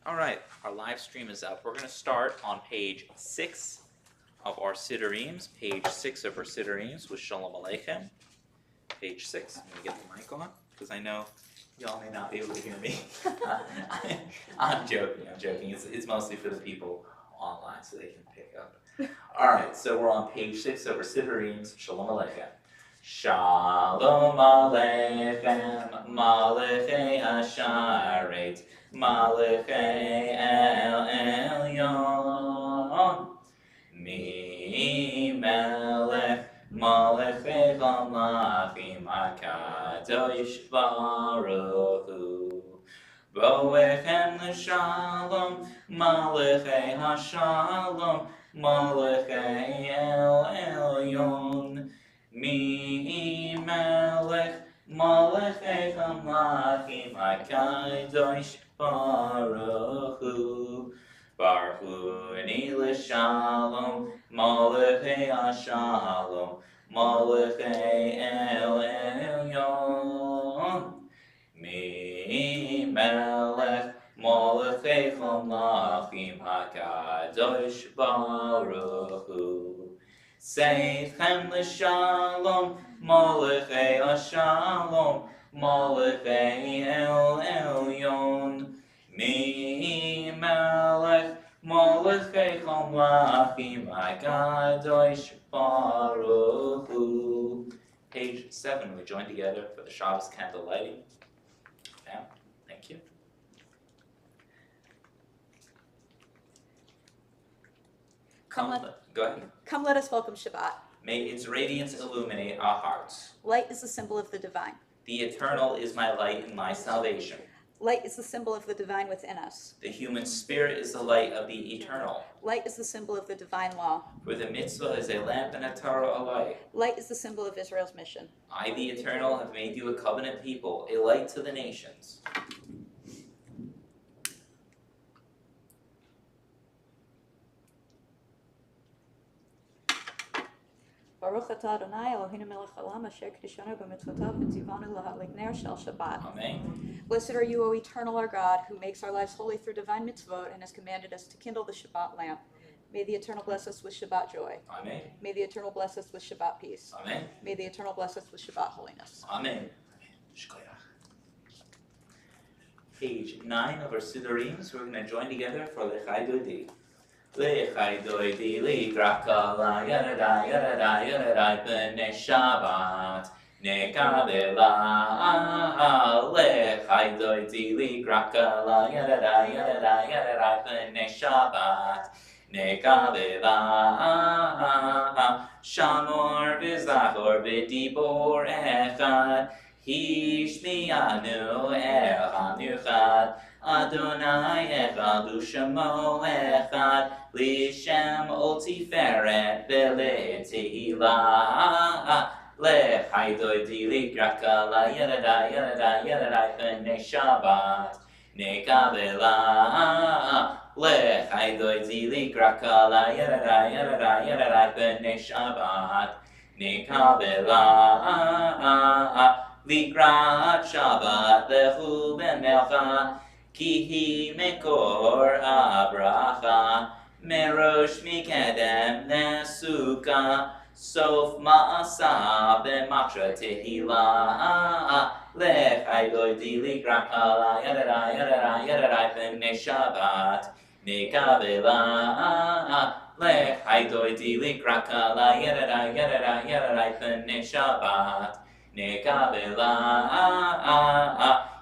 All right, our live stream is up. We're going to start on page 6 of our Siddurim, page 6 of our Siddurim with Shalom Aleichem. Page 6. I'm going to get the mic on because I know y'all may not be able to hear me. I'm joking. It's mostly for the people online so they can pick up. All right, so we're on page 6 of our Siddurim. Shalom Aleichem. Shalom Aleichem, Malachei Hasharet, Malachei El Elyon, Mi Melech, Malachei Malachim HaKadosh Baruch Hu, Boechem L'Shalom, Malachei HaShalom, Malachei El Elyon, Mi Melech, Malachei Malachim HaKadosh Baruch Hu, Baruch Hu Ani L'Shalom, Malachei HaShalom, Malachei El Elyon, Mi Melech, Malachei Malachim HaKadosh Baruch Hu. Seichem l'shalom, Malachei HaShalom, Malachei El Elyon, Mi Melech, Malachei Malachim HaKadosh Baruch Hu. Page 7, we join together for the Shabbos candle lighting. Now, thank you. Go ahead. Come let us welcome Shabbat. May its radiance illuminate our hearts. Light is the symbol of the divine. The eternal is my light and my salvation. Light is the symbol of the divine within us. The human spirit is the light of the eternal. Light is the symbol of the divine law. For the mitzvah is a lamp and a Torah alike. Light is the symbol of Israel's mission. I, the eternal, have made you a covenant people, a light to the nations. Baruch atah Adonai Eloheinu melech haolam asher kiddushanu b'mitzvotav v'tzivanu lahadlik ner shel Shabbat. Amen. Blessed are you, O eternal our God, who makes our lives holy through divine mitzvot and has commanded us to kindle the Shabbat lamp. May the eternal bless us with Shabbat joy. Amen. May the eternal bless us with Shabbat peace. Amen. May the eternal bless us with Shabbat holiness. Amen. Page 9 of our Siddurim, we're going to join together for Lechai Dodi. Lechai Dodi, Likrakala, Yadadai, Yadadai, Yadadai, B'nei Shabbat, Nekabela, Lechai Dodi, Likrakala, Yadadai, Yadadai, Yadadai, B'nei Shabbat, Nekabela, Shamor v'Zachor v'Dibor Echad, Hishmianu Echad Yuchad, Adonai Echad U'Shemo Echad, Lishem Ol Tiferet V'Letehila, Lechai Dodi Likrakala, Yadadai, Yadadai, Yadadai, B'nei Shabbat, Nekabela, Lechai Dodi Likrakala, Yadadai, Yadadai, Yadadai, B'nei Shabbat, Nekabela, Likrat Shabbat lechu b'melcha, ki hi mekor habracha, merosh mikedem nesuka, sof ma'asa b'machra tehila, lechai dodi likrat kala, yadadai, yadadai, yadadai, b'nei Shabbat, nekabela, lechai dodi likrat kala, yadadai, yadadai, yadadai, b'nei Shabbat, Nekabela,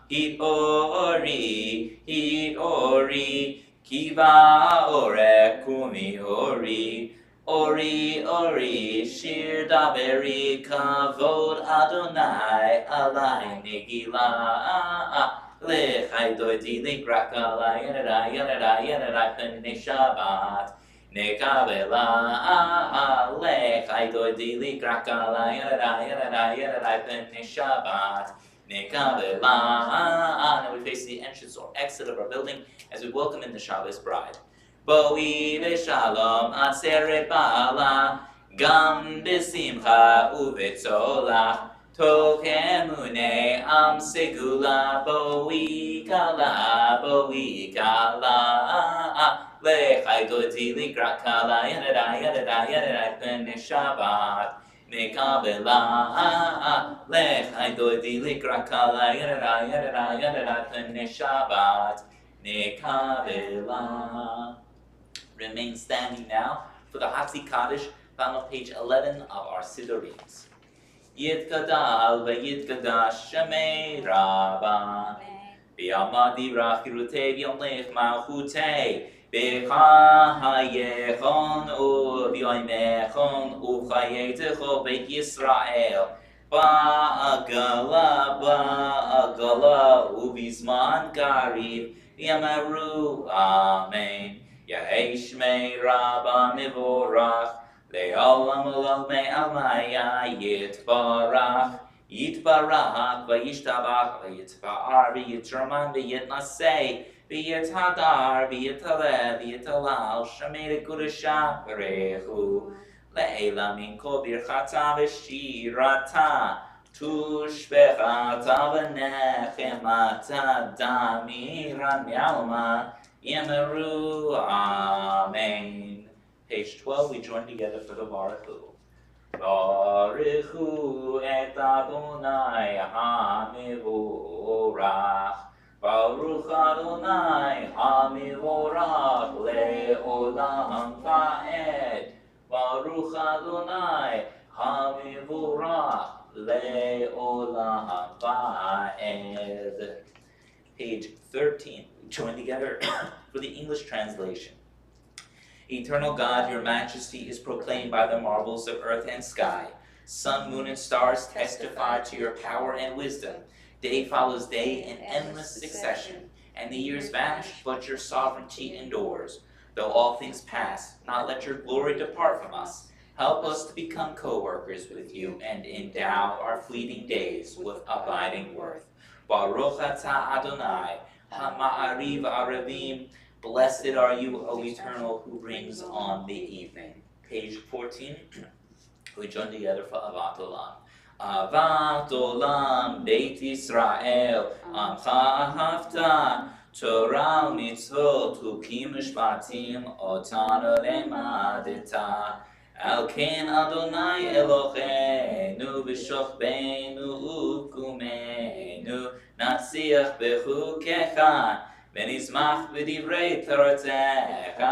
hit ori, kiva ore, kumi ori, shir daveri, kavod Adonai, alai negila, lechai dodi likrakala, yadadai, yadadai, yadadai, b'nei Shabbat, Nekabela, lechai dodi likrakala, yadadai, yadadai, yadadai, b'nei Shabbat, Nekabela. Now we face the entrance or exit of our building as we welcome in the Shabbos bride. Boi v'shalom aseret ba'ala, gam b'simcha uvetzolach, Tokemune am segula boikala lechai dodili grakala yadada pene Shabbat mekabela lechai dodili grakala yadada pene Shabbat mekabela. Remain standing now for the Hatzi Kaddish found on page 11 of our Siddurim. Yitgadal v'yitgadash Shemei Rabba B'yamadi rachirutei v'yomlech malchutei B'chayechon u'v'yoymechon u'chayetecho Beit Yisrael Ba'agala u'bizman karib Yamaru Amen Yehei Shmei Rabba Mivorach Le'olam olam me'amaya yitbarach v'yishtabach v'yitba'ar v'yitraman v'yitnasei v'yithadar v'yitaleh v'yitalal shemei l'kudusha v'rechu le'ela min kol birchata v'shirata tushbechata v'nechemata damiran yalma yemeru amen. Page 12, we join together for the Baruchu. Baruchu et Adonai hamivorach. Baruch Adonai hamivorach le'olam va'ed. Baruch Adonai hamivorach le'olam va'ed. Page 13, we join together for the English translation. Eternal God, your majesty is proclaimed by the marvels of earth and sky. Sun, moon, and stars testify to your power and wisdom. Day follows day in endless succession, and the years vanish, but your sovereignty endures. Though all things pass, not let your glory depart from us. Help us to become co-workers with you and endow our fleeting days with abiding worth. Baruch atah Adonai, ha-ma'ariv arevim. Blessed are you, O Eternal, who brings on the evening. Page 14, we join together for Avat Olam. Avat Olam, Beit Yisrael, Amcha Ahavta, Torah u'mitzvot, Hukim u'shpatim, Otanu lemadeta. Al ken Adonai Eloheinu, V'shochbeinu u'kumenu, Natziach b'chukecha, ונשמח בדברי תורתך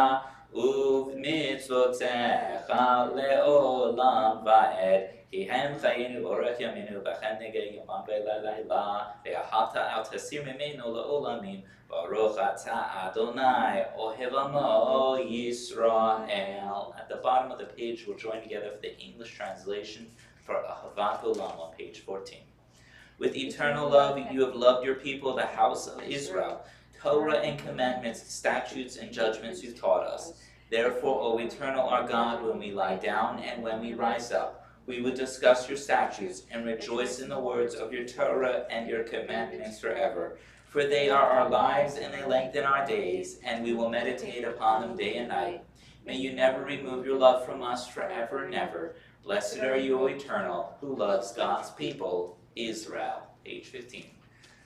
ובמצוותיך לעולם ועד כי הם חיינו אורך ימינו וכן נגע יומם ולילה ואהבת אל תסיר ממנו לעולמים ברוך אתה אדוני אוהב עמו Yisrael. At the bottom of the page we'll join together for the English translation for Ahavat Olam on page 14. With eternal love you have loved your people, the house of Israel. Torah and commandments, statutes and judgments you taught us. Therefore, O Eternal our God, when we lie down and when we rise up, we will discuss your statutes and rejoice in the words of your Torah and your commandments forever. For they are our lives and they lengthen our days, and we will meditate upon them day and night. May you never remove your love from us forever and ever. Blessed are you, O Eternal, who loves God's people, Israel. Page 15.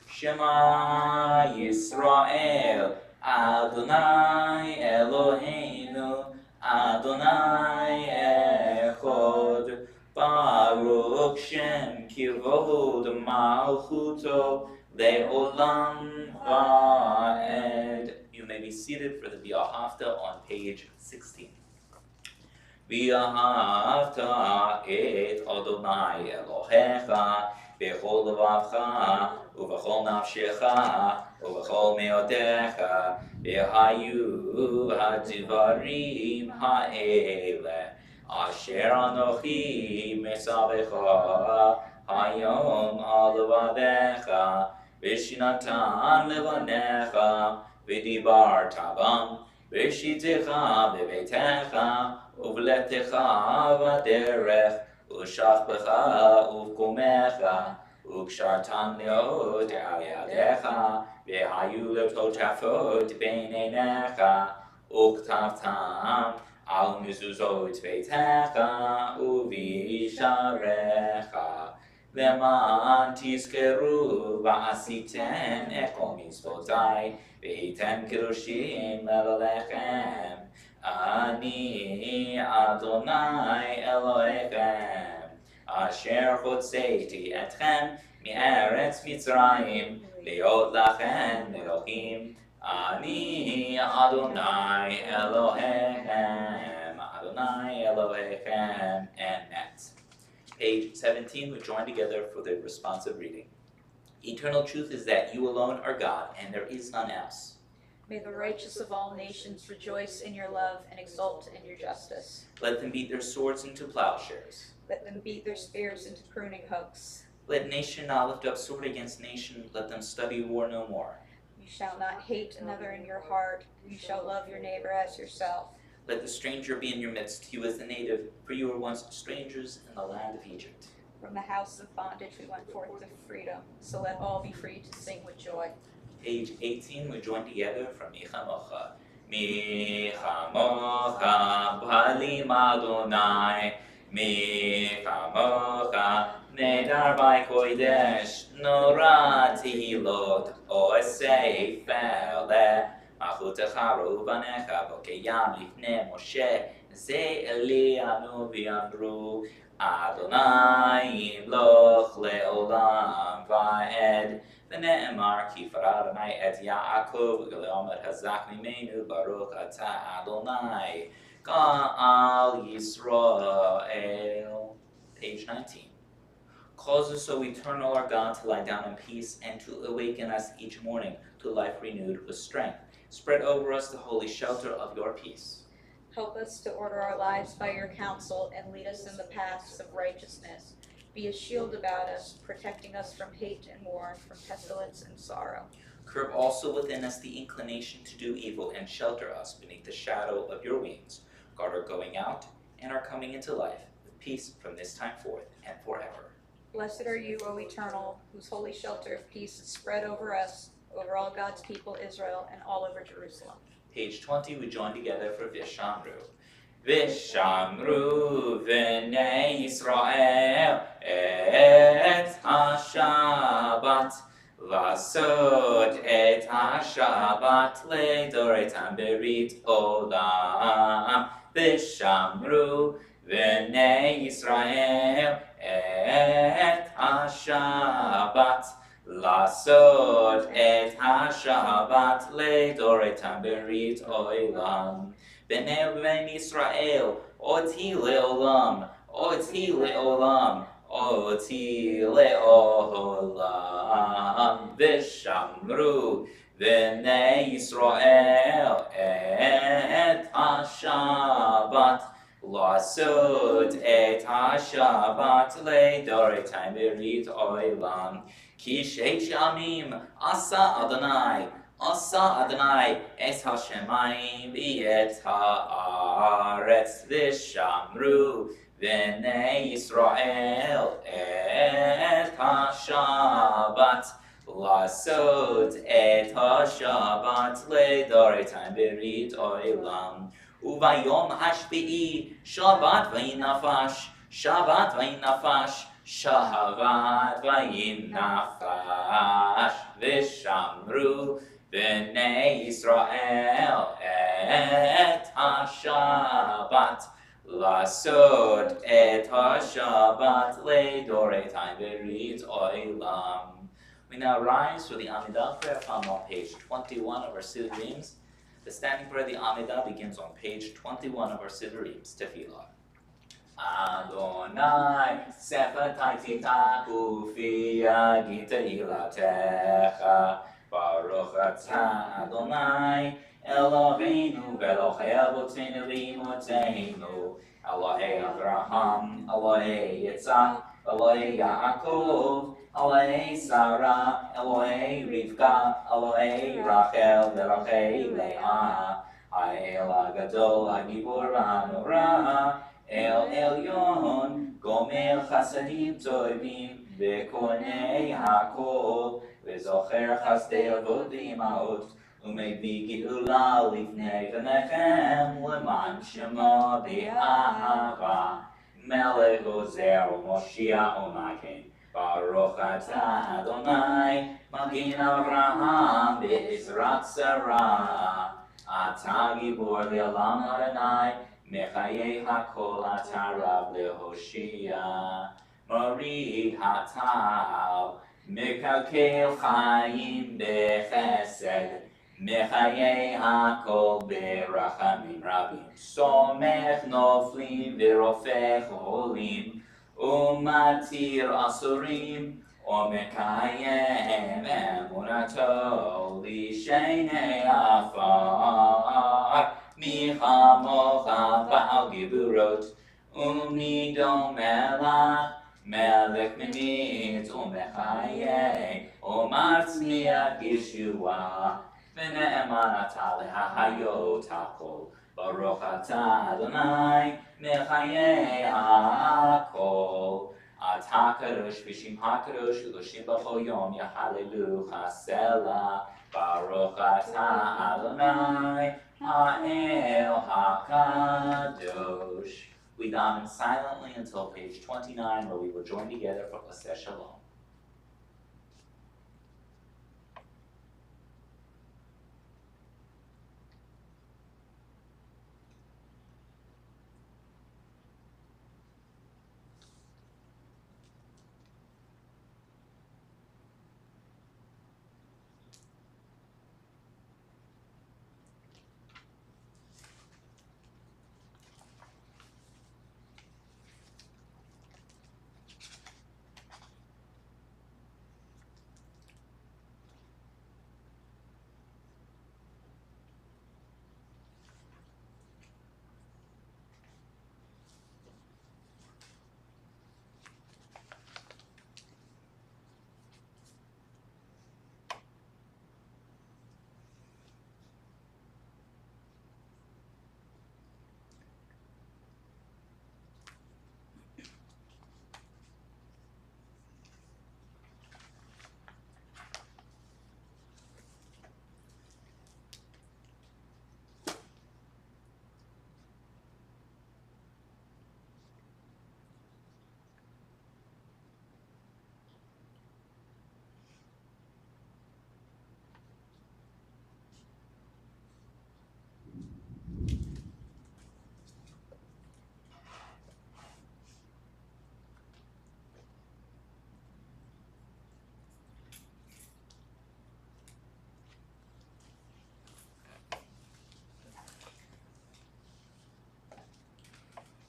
Shema Yisrael, Adonai Eloheinu, Adonai Echad, Baruch Shem Kivod Malchuto, Le'olam Va'ed. You may be seated for the V'ahavta on page 16. V'ahavta et Adonai Elohecha, Bechol levavcha, uvechol nafshecha, uvechol meotecha, v'hayu hadivarim ha'ele, asher anochi mesavecha, hayom al levavecha, v'shinatan levanecha, v'dibar tabam, v'shitecha bebetecha, uvletecha v'derech, Ushachbecha uvkumecha, ukshartan leot al yadecha, v'hayu leptotafot beinenecha, uktavtam al mezuzot beitecha, uvisharecha, למען תזכרו ועשיתם את כל מצוותיי, והייתם קדושים ללכם. אני אדוני אלוהיכם, אשר הוצאתי אתכם מארץ מצרים, להיות לכם אלוהים. אני אדוני אלוהיכם, אדוני אלוהיכם, אמת. Page 17, we join together for the responsive reading. Eternal truth is that you alone are God, and there is none else. May the righteous of all nations rejoice in your love and exult in your justice. Let them beat their swords into plowshares. Let them beat their spears into pruning hooks. Let nation not lift up sword against nation, let them study war no more. You shall not hate another in your heart. You shall love your neighbor as yourself. Let the stranger be in your midst, you as the native, for you were once strangers in the land of Egypt. From the house of bondage we went forth to freedom, so let all be free to sing with joy. Page 18, we join together from Michamocha. Michamocha, Bhalim Adonai, Michamocha, Nedar by Kodesh, Nora Tehilot, Osei Fele, Machutecha Ruvanecha, Bokeyam Lifne Moshe, Ze Elianu Viandru, Adonai Yimloch Leolam Vaed, ונאמר כי פרע אדוני את יעקב ולעומד חזק ממנו ברוך אתה אדוני גאל ישראל. Page 19. Cause us, O eternal our God, to lie down in peace and to awaken us each morning to life renewed with strength. Spread over us the holy shelter of your peace. Help us to order our lives by your counsel and lead us in the paths of righteousness. Be a shield about us, protecting us from hate and war, from pestilence and sorrow. Curb also within us the inclination to do evil and shelter us beneath the shadow of your wings. Guard our going out and our coming into life with peace from this time forth and forever. Blessed are you, O Eternal, whose holy shelter of peace is spread over us, over all God's people Israel, and all over Jerusalem. Page 20, we join together for Vishamru. Vishamru v'nei Yisrael et ha-Shabbat Lasod et ha-Shabbat ledoretam berit olam Vishamru v'nei Yisrael et ha-Shabbat Lasod et ha-Shabbat ledoretam berit olam B'nei ובני ישראל, אותי לעולם, אותי לעולם, אותי לעולם, ושמרו בני ישראל את השבת, לעשות את השבת לדורותיים ברית עולם, כי 6 ימים עשה אדוני, עשה אדוני את השמיים ואת הארץ ושמרו בני ישראל את השבת לעשות את השבת לדורותיים ברית עולם וביום השביעי שבת וינפש שבת וינפש שבת וינפש ושמרו בני ישראל את השבת לעשות את השבת לדורותיים ברית עולם. We now rise for the Amidah prayer found on page 21 of our Siddurim. The standing prayer of the Amidah begins on page 21 of our Siddurim. Tefillah. Adonai sefetai titaku fi yagi tehilatecha Baruch atah Adonai Eloheinu v'Elohei avotenu v'imotenu Elohei Avraham, Elohei Yitzhak, Elohei Yaakov, Elohei Sarah, Elohei Rivka, Elohei Rachel v'Elohei Leah Ha'el HaGadol HaGibor HaNorah El Elyon Gomel Chasadim Tovim V'Konei HaKol וזוכר חסדי אבות ואימהות ומביא גאולה לפני פניכם למען שמו באהבה מלך עוזר ומושיע ומגן Baruch atah Adonai, Magin Avraham be'ezrat Sarah. Atah gibor le'olam Adonai, Mechayei hakol atah Rav lehoshia. Morid hatal, Mekalkel chayim bechesed, Mechayei hakol berachamim rabim. Somech noflim v'rofech holim, Umatir asurim, Omekayem emunato lishenei afar, Michamocha ba'al giburot, Umnidom melach, Melech Mimit Umechayei Omar Tzmiach Yeshua V'ne'eman atah lehahayot hakol Baruch atah Adonai Mechayei hakol Atah kadosh v'shim hakadosh U'loshim b'chol yom Yahallelu chasela Baruch atah Adonai Ha'el hakadosh. We daven silently until page 29, where we will join together for Aseh Shalom.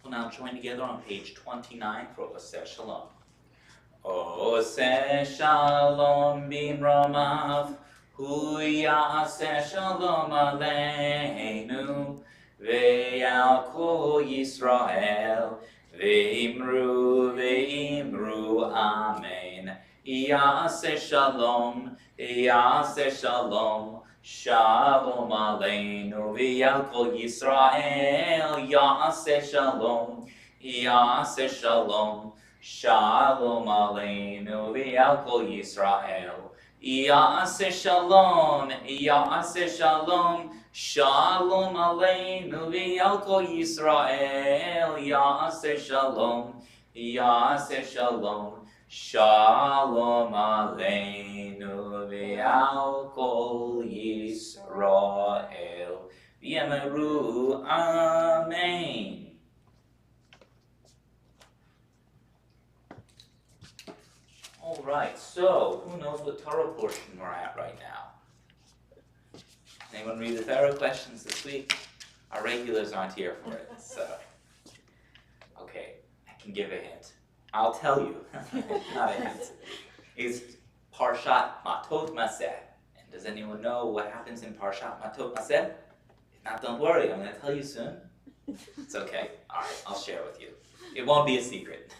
We'll now join together on page 29 for Aseh Shalom. Oseh Shalom bimromav, Hu ya'aseh Shalom aleinu, Ve'al kol Yisrael, Ve'imru Amen. Ya'aseh Shalom, Ya'aseh Shalom, Shalom aleinu v'yal kol Yisrael, Ya'aseh Shalom, Ya'aseh Shalom, Shalom aleinu v'yal kol Yisrael, Ya'aseh Shalom, Ya'aseh Shalom, Shalom aleinu v'yal kol Yisrael, Ya'aseh Shalom, Ya'aseh Shalom, Shalom aleinu v'al kol Yisrael v'yemeru Amen. All right, so who knows what Torah portion we're at right now? Anyone read the Torah questions this week? Our regulars aren't here for it, so okay, I can give a hint. I'll tell you, not a hint. It's Parshat Matot Maseh. And does anyone know what happens in Parshat Matot Maseh? If not, don't worry, I'm going to tell you soon. It's okay. All right, I'll share with you. It won't be a secret.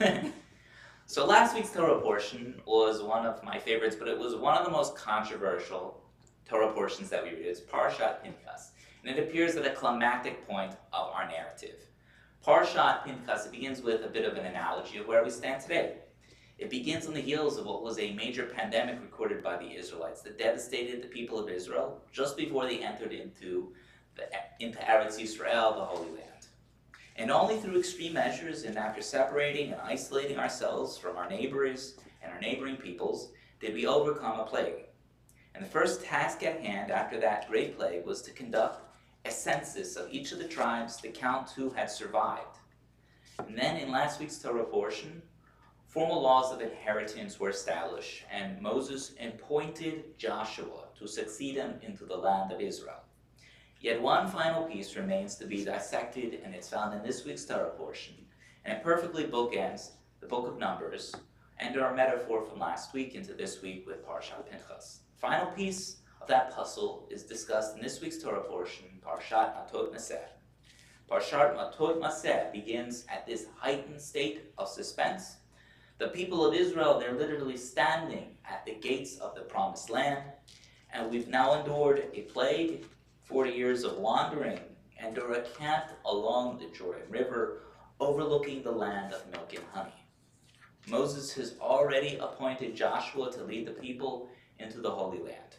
So last week's Torah portion was one of my favorites, but it was one of the most controversial Torah portions that we read. It's Parshat Pinchas. And it appears at a climactic point of our narrative. Parshat Pinchas, it begins with a bit of an analogy of where we stand today. It begins on the heels of what was a major pandemic recorded by the Israelites that devastated the people of Israel just before they entered into Eretz Yisrael, the Holy Land. And only through extreme measures and after separating and isolating ourselves from our neighbors and our neighboring peoples did we overcome a plague. And the first task at hand after that great plague was to conduct a census of each of the tribes to count who had survived. And then in last week's Torah portion, formal laws of inheritance were established, and Moses appointed Joshua to succeed him into the land of Israel. Yet one final piece remains to be dissected, and it's found in this week's Torah portion, and it perfectly bookends the book of Numbers and our metaphor from last week into this week with Parshat Pinchas. The final piece of that puzzle is discussed in this week's Torah portion, Parshat Matot Maseh. Parshat Matot Maseh begins at this heightened state of suspense. The people of Israel, they're literally standing at the gates of the promised land, and we've now endured a plague, 40 years of wandering, and are camped along the Jordan River, overlooking the land of milk and honey. Moses has already appointed Joshua to lead the people into the Holy Land.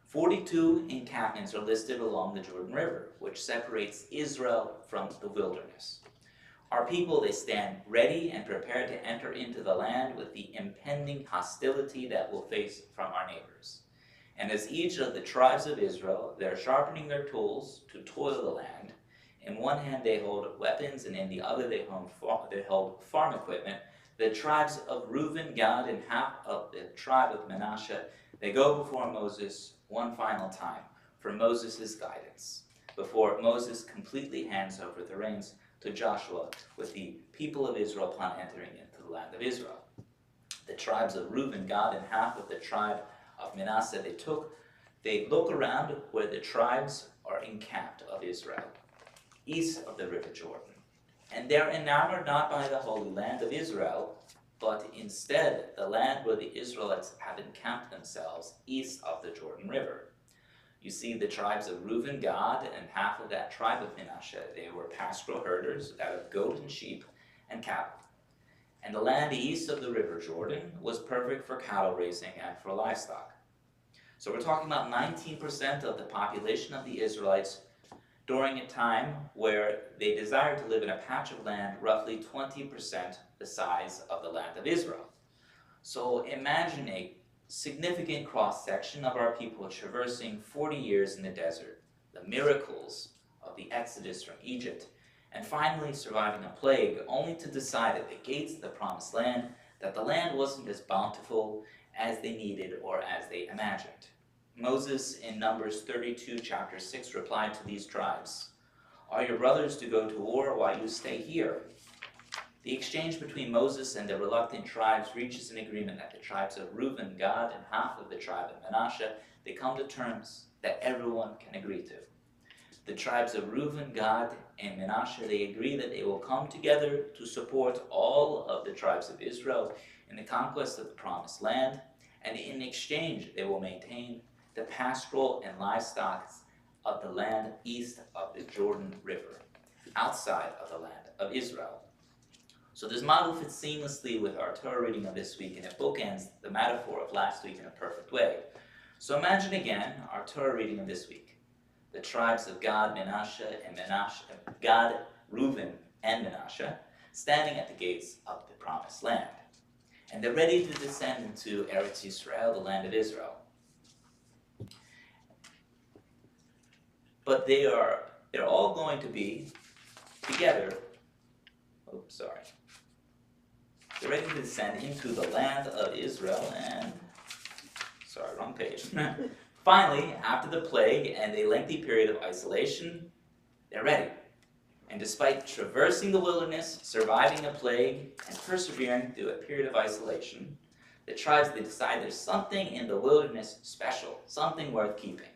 42 encampments are listed along the Jordan River, which separates Israel from the wilderness. Our people, they stand ready and prepared to enter into the land with the impending hostility that we'll face from our neighbors. And as each of the tribes of Israel, they're sharpening their tools to toil the land. In one hand they hold weapons, and in the other they hold farm equipment. The tribes of Reuben, Gad, and half of the tribe of Manasseh, they go before Moses one final time for Moses' guidance, before Moses completely hands over the reins to Joshua with the people of Israel upon entering into the land of Israel. The tribes of Reuben, Gad, and half of the tribe of Manasseh, they look around where the tribes are encamped of Israel, east of the river Jordan. And they're enamored not by the holy land of Israel, but instead the land where the Israelites have encamped themselves east of the Jordan River. You see, the tribes of Reuben, Gad, and half of that tribe of Manasseh, they were pastoral herders out of goat and sheep and cattle. And the land east of the river Jordan was perfect for cattle raising and for livestock. So we're talking about 19% of the population of the Israelites during a time where they desired to live in a patch of land roughly 20% the size of the land of Israel. So imagine a significant cross-section of our people traversing 40 years in the desert, the miracles of the Exodus from Egypt, and finally surviving a plague, only to decide at the gates of the promised land that the land wasn't as bountiful as they needed or as they imagined. Moses in Numbers 32, chapter 6, replied to these tribes, "Are your brothers to go to war while you stay here?" The exchange between Moses and the reluctant tribes reaches an agreement that the tribes of Reuben, Gad, and half of the tribe of Manasseh, they come to terms that everyone can agree to. The tribes of Reuben, Gad, and Manasseh, they agree that they will come together to support all of the tribes of Israel in the conquest of the promised land, and in exchange they will maintain the pastoral and livestock of the land east of the Jordan River, outside of the land of Israel. So this model fits seamlessly with our Torah reading of this week, and it bookends the metaphor of last week in a perfect way. So imagine again our Torah reading of this week. The tribes of Gad, Gad, Reuben, and Manasseh, standing at the gates of the promised land. And they're ready to descend into Eretz Yisrael, the land of Israel. But they're all going to be together. They're ready to descend into the land of Israel and, wrong page. Finally, after the plague and a lengthy period of isolation, they're ready. And despite traversing the wilderness, surviving a plague, and persevering through a period of isolation, the tribes, they decide there's something in the wilderness special, something worth keeping.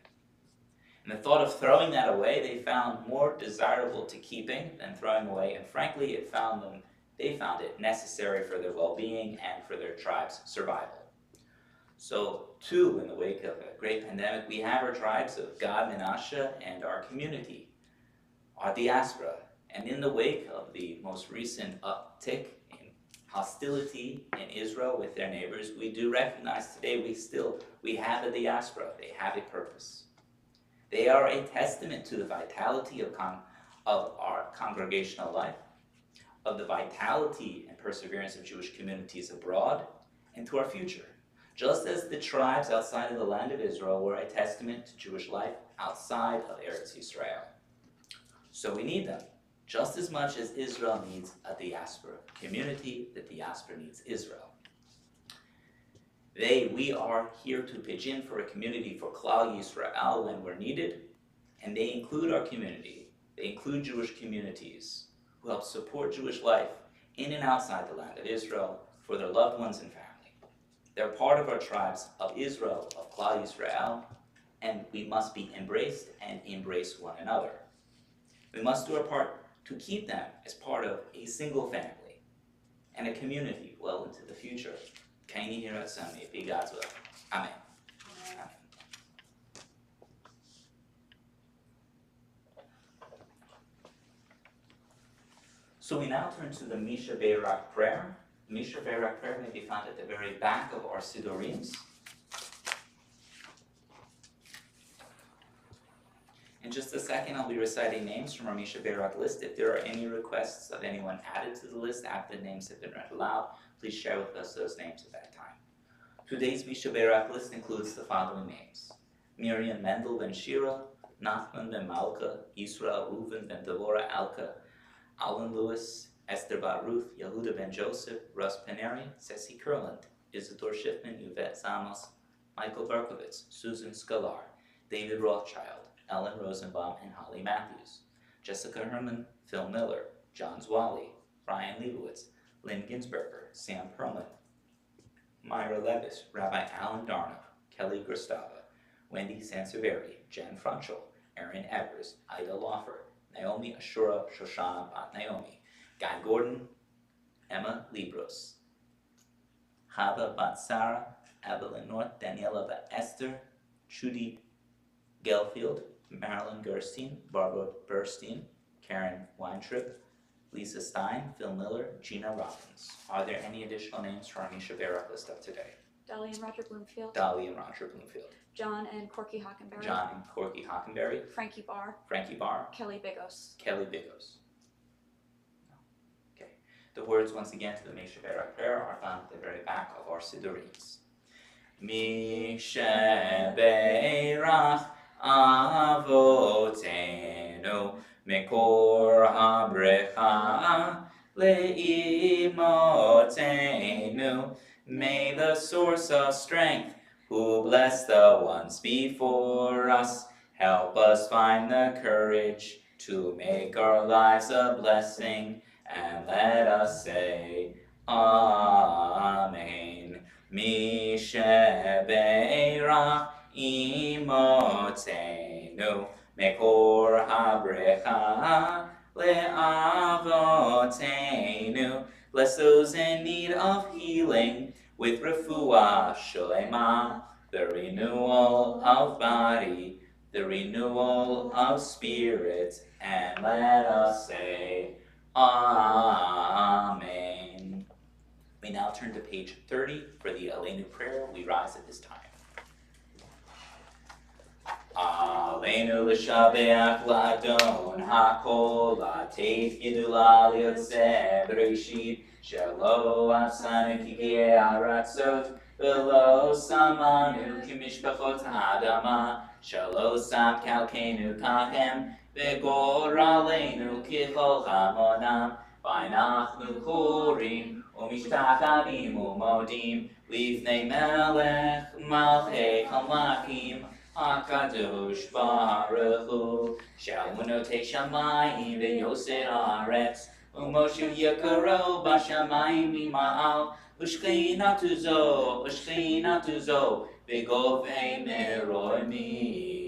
And the thought of throwing that away, they found more desirable to keeping than throwing away, and frankly, they found it necessary for their well-being and for their tribe's survival. So, too, in the wake of a great pandemic, we have our tribes of Gad, Manasseh, and our community, our diaspora. And in the wake of the most recent uptick in hostility in Israel with their neighbors, we do recognize today we have a diaspora. They have a purpose. They are a testament to the vitality of our congregational life, of the vitality and perseverance of Jewish communities abroad, and to our future. Just as the tribes outside of the land of Israel were a testament to Jewish life outside of Eretz Yisrael. So we need them, just as much as Israel needs a diaspora community, the diaspora needs Israel. We are here to pitch in for a community for Klal Yisrael when we're needed, and they include our community. They include Jewish communities who help support Jewish life in and outside the land of Israel for their loved ones and family. They're part of our tribes of Israel, of Klal Yisrael, and we must be embraced and embrace one another. We must do our part to keep them as part of a single family and a community well into the future. Kaini Hiratsami, be God's will. Amen. Amen. So we now turn to the Misha Beirak prayer. The Misha Beirak prayer may be found at the very back of our Sidurim. In just a second, I'll be reciting names from our Misha Beirak list. If there are any requests of anyone added to the list after the names have been read aloud, please share with us those names at that time. Today's Misha Beirak list includes the following names: Miriam Mendel ben Shira, Nachman ben Malka, Yisrael Reuven ben Devorah Alka, Alan Lewis, Esther Bat Ruth, Yehuda ben Joseph, Russ Paneri, Ceci Kurland, Isidore Schiffman, Yvette Samos, Michael Berkovitz, Susan Scalar, David Rothschild, Ellen Rosenbaum, and Holly Matthews, Jessica Herman, Phil Miller, John Zwally, Brian Leibowitz, Lynn Ginsberger, Sam Perlman, Myra Levis, Rabbi Alan Darno, Kelly Grostava, Wendy Sanseveri, Jen Frunchel, Erin Evers, Ida Lawfer, Naomi Ashura Shoshana Bat Naomi, Guy Gordon, Emma Libros, Chava Bat Sarah, Evelyn North, Daniela Bat Esther, Trudy Gelfield, Marilyn Gerstein, Barbara Burstein, Karen Weintrib, Lisa Stein, Phil Miller, Gina Robbins. Are there any additional names for our Misha Beirak list of today? Dolly and Roger Bloomfield. Dolly and Roger Bloomfield. John and Corky Hockenberry. John and Corky Hockenberry. Frankie Barr. Frankie Barr. Kelly Bigos. Kelly Bigos. Okay. The words once again to the Misha Beirak prayer are found at the very back of our Sidurim. Misha Beirak Avotenu Mekor HaBrecha Le'imotenu. May the source of strength, who blessed the ones before us, help us find the courage to make our lives a blessing, and let us say Amen. Misha Beirak Imotenu Mekor HaBrecha Le'avotenu. Bless those in need of healing with refuah sholema, the renewal of body, the renewal of spirit, and let us say Amen. We now turn to page 30 for the Aleinu prayer. We rise at this time. Aleinu l'shabeach l'adon hakol la'teif yidula liyotzeh b'reishit shelo asanu kigei aratzot v'lo samanu kimishpachot ha'adama shelo sam kalkenu kahem v'goraleinu kichol hamonam v'anachnu chorim u'mishtachavim u'modim lifnei melech malchei hamlakim HaKadosh Baruch Hu Shalmunotei Shamayim V'Yoser Haaretz U'Moshe Yekaro B'Shamayim Mima'al U'Shchinatu Zo V'Govei Meroimim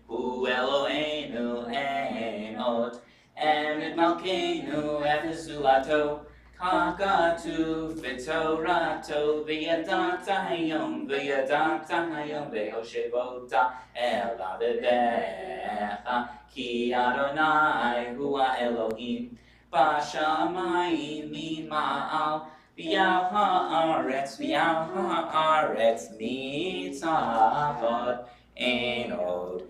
Hu Eloheinu Ein Od Emet Malkeinu Efezulato Kakatu v'torato v'yadata hayom v'hoshevota el avevecha ki Adonai hu ha'Elohim b'shamayim mima'al v'yal ha'aretz mitzavot ein od.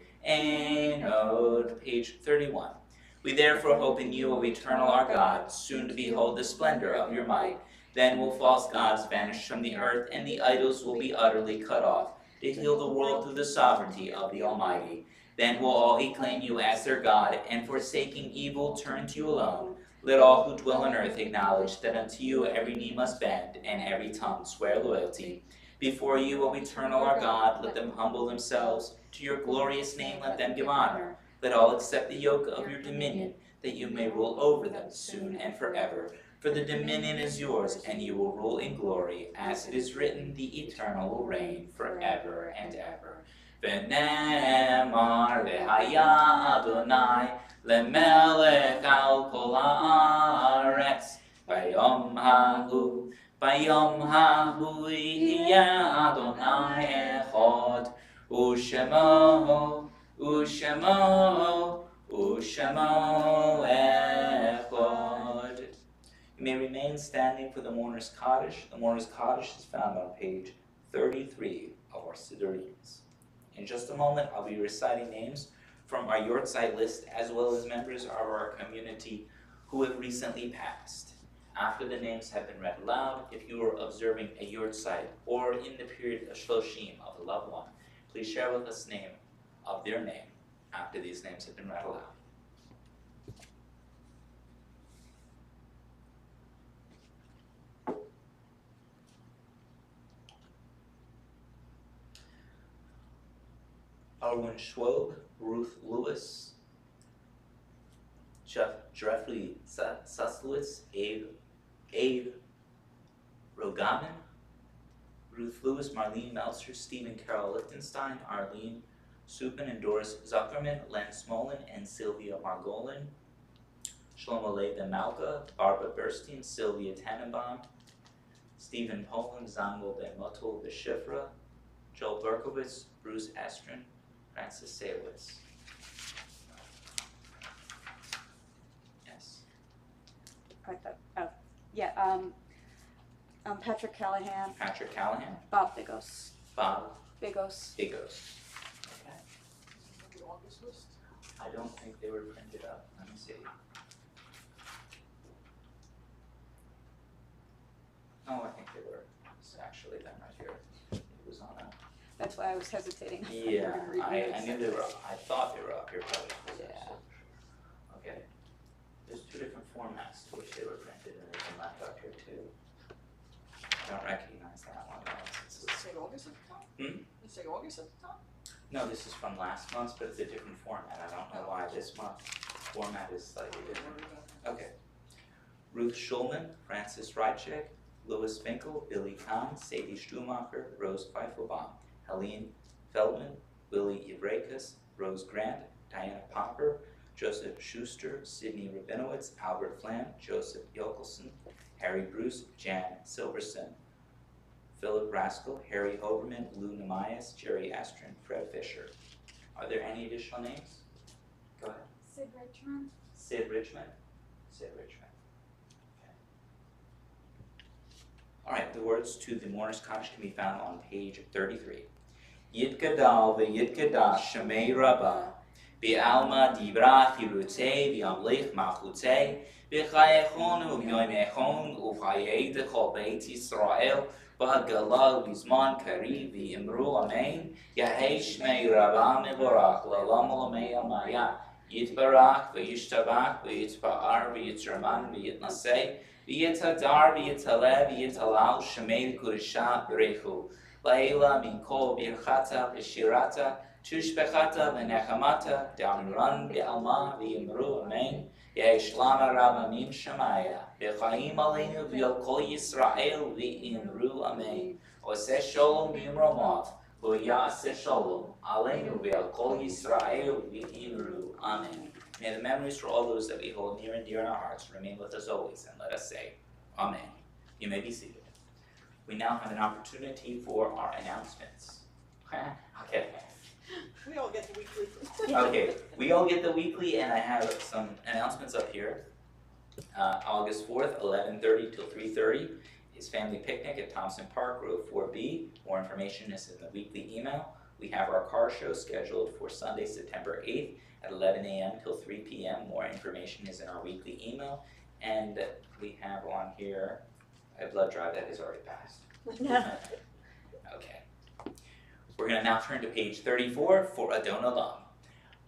Page 31. We therefore hope in you, O eternal our God, soon to behold the splendor of your might, Then will false gods vanish from the earth, and the idols will be utterly cut off, to heal the world through the sovereignty of the Almighty. Then will all acclaim you as their God, and forsaking evil turn to you alone. Let all who dwell on earth acknowledge that unto you every knee must bend, and every tongue swear loyalty. Before you, O eternal our God, let them humble themselves. To your glorious name let them give honor. Let all accept the yoke of your dominion, that you may rule over them soon and forever. For the dominion is yours, and you will rule in glory. As it is written, the Eternal will reign forever and ever. V'nemar v'haya Adonai lemelech al kol haaretz. Bayom hahu yihya Adonai echad. Ushemo echad. You may remain standing for the Mourner's Kaddish. The Mourner's Kaddish is found on page 33 of our Sidurims. In just a moment, I'll be reciting names from our Yortzeit list, as well as members of our community who have recently passed. After the names have been read aloud, if you are observing a Yortzeit or in the period of Shloshim of a loved one, please share with us the name of their name after these names have been read aloud. Arwen Schwob, Ruth Lewis, Jeffrey Suslowitz, Abe Rogaman, Ruth Lewis, Marlene Meltzer, Stephen Carroll Lichtenstein, Arlene Supin and Doris Zuckerman, Len Smolin and Sylvia Margolin, Shlomo Lev Ben Malka, Barbara Burstein, Sylvia Tannenbaum, Stephen Poland, Zangel Ben Motul Beshifra, Joel Berkowitz, Bruce Estrin, Francis Sayowitz. Yes. Patrick Callahan, Patrick Callahan, Bob Bigos. Bob Bigos. Bigos. Okay. I don't think they were printed up. Let me see. Oh, I think they were. It's actually them right here. It was on a. That's why I was hesitating. Yeah, I knew they were. I thought they were up here probably. Yeah. Okay. There's two different formats to which they were printed, and there's a left up here too. I don't recognize that one. Does it say August at the top? Hmm? Does it say August at the top? No, this is from last month's, but it's a different format. I don't know why this month's format is slightly different. Okay. Ruth Schulman, Francis Reichek, Louis Finkel, Billy Kahn, Sadie Stumacher, Rose Pfeiffelbaum, Helene Feldman, Willie Ibrakis, Rose Grant, Diana Popper, Joseph Schuster, Sidney Rabinowitz, Albert Flam, Joseph Yokelson, Harry Bruce, Jan Silverson, Philip Raskell, Harry Hoberman, Lou Namias, Jerry Astrin, Fred Fisher. Are there any additional names? Go ahead. Sid Richmond. Sid Richmond. Sid Richmond. Okay. All right, the words to the Mourner's Kaddish can be found on page 33. Yitgadal v'yitgadash Shemei Rabbah, B'alma dibra chirutei v'amlich malchutei, B'chayechon u'v'yoimechon u'chayei d'chol Beit Yisrael, B'hagala v'zman kari v'imru amen, Yahei Shmei Rabbah mevorach l'olam olamei amaya, Yitbarach v'yishtabach v'yitpa'ar v'yitraman v'yitnasei, V'yitadar v'yitaleh v'yitalal Shemei Kurishah B'rechu, Laila min kol birchata v'shirata, tushbechata v'nechamata, da'amran v'alma v'yimru amen, Yeheshlama rabamim shamaya, v'chaim aleinu v'yal kol Yisrael v'yimru amen, oseh sholom b'yimromav, v'yaseh sholom, aleinu v'yal kol Yisrael v'yimru amen. May the memories for all those that we hold near and dear in our hearts remain with us always, and let us say, Amen. You may be seated. We now have an opportunity for our announcements. Okay. We all get the weekly. Okay, we all get the weekly, and I have some announcements up here. August 4th, 11:30 till 3:30 is family picnic at Thompson Park, row 4B. More information is in the weekly email. We have our car show scheduled for Sunday, September 8th at 11 a.m. till 3 p.m. More information is in our weekly email. And we have on here My blood drive that has already passed. No. Okay. We're going to now turn to page 34 for Adon Olam.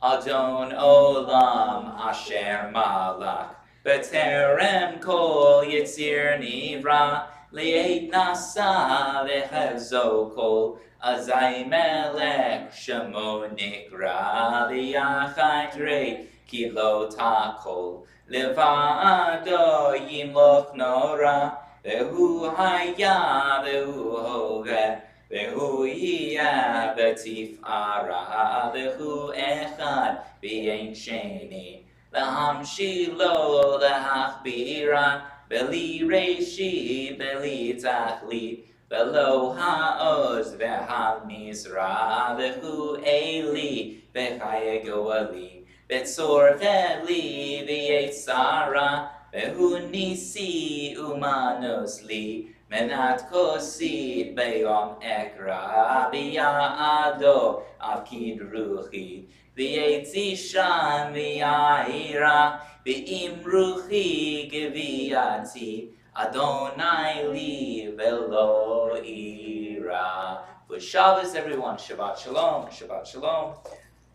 Adon Olam Asher Malach B'terem Kol Yitzir Nivra Li'et Nasa V'Hezo Kol Azai Melech Shemo Nikra Li'achai Drei Ki Lo Takol Levado Yimloch Nora Vehu Haya Vehu Hoveh Vehu Yiyah V'Tif'ara Vehu Echad V'Yein Sheni L'hamshilo L'hachbira V'li Reishi V'li Tachli V'lo Ha'oz V'Hamizra Vehu Eli V'Chaya Goali V'Tzor V'Li V'Yetzara Vehu Nisi Umanos Li Menat Kosi Beyom Ekra B'Ya'ado Akid Ruchi V'Yetzishan V'Ya'ira V'Im Ruchi Geviyati Adonai Li V'Lo Ira. Good Shabbos, everyone. Shabbat Shalom. Shabbat Shalom.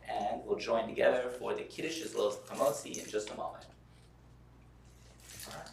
And we'll join together for the Kiddush as well as the Chamotzi in just a moment. All right.